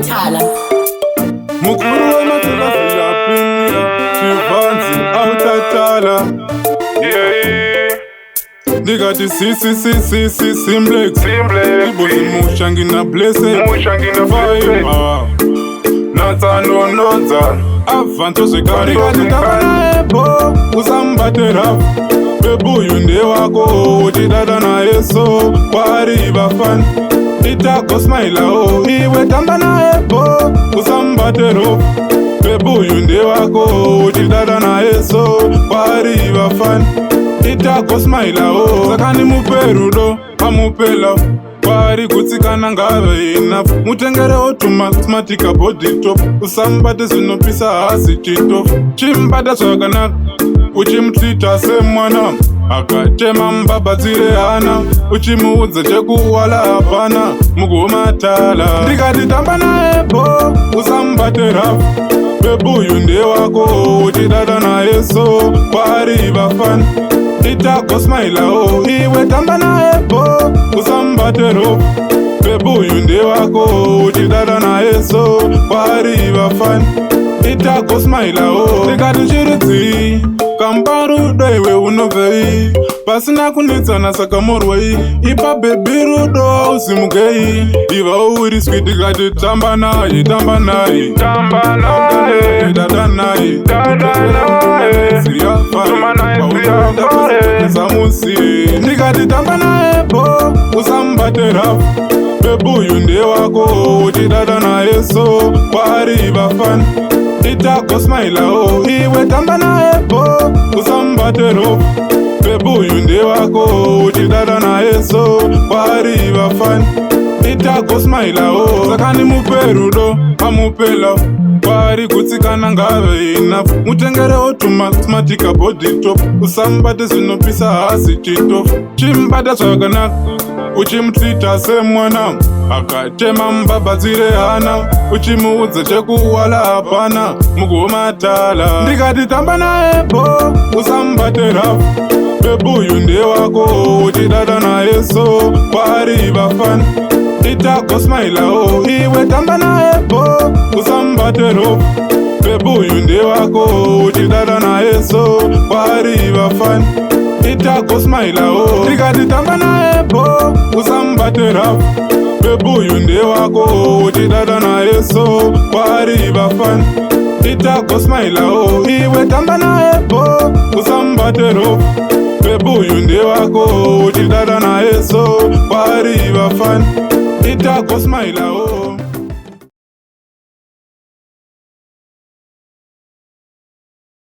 Tala. Mukuru wa matula fila pinga Chivanzi autatala Nigati si simplex Ibozi mushangi na blessed Vibe Nata no nota Avanto zekari Nigati tabana ebo Usambate rap Bebu yunde wako Utidada na yeso Wari bafan Itako smile o Iwe tamba na ebo Usambate rap Bebu yunde wako Utidada na yeso Wari bafan Itako smile o Sakani muperudo Amupela Wari kutsikana ngave enough Mutengere otuma smatika body top Usambate zinopisa hasi chitof Chimbata swakanaka Uchimtita se mwana Akachema mbabazire hana Uchimuudza chekuwala hapana Mugumatala Ndikati tamba na ebo Usambate rap Bebu yunde wako Uchidada na yeso Wari bafan Itako smile o Iwe tamba na ebo Usambate rap Bebu yunde wako Uchidada na yeso Wari bafan Itako smile o Ndikati chiritsi Kambaru doiwe unovei Pasina kunitsana saka morwei Ipa baby rudo usimukei Iva uri sweet gati tamba nai Tamba nai Tamba nai Dada nai Dada nai Siya fari Waunda fari Samusi Nigati tamba nai bo Usambate rap Bebu yunde wako Uchidada na yeso Wari bafan Itako smile o Iwe tamba na ebo Usambate rap Bebu yunde wako Uchidada na yeso Wari bafan Itako smile o Sakani muperudo Amupela Wari kutsikana ngave enough Mutengere otuma smatika body top Usambate zinopisa hasi chitof Chimbata swakanaka Uchimtita se mwana Akachema mbabazire hana Uchimuudza chekuwala hapana Mugumatala Ndikati tamba na ebo Usambate rap Bebu yunde wako Uchidada na yeso Wari bafan Itako smile o Iwe tamba na ebo Usambate rap Bebu yunde wako Uchidada na yeso Wari bafan Itako smile o Ndikati tamba na ebo Usambate rap Bebu yunde wako Uchidada na yeso Wari bafan Itako smile o Iwe tamba na ebo Usambate rap Bebu yunde wako Uchidada na yeso Wari bafan Itako smile o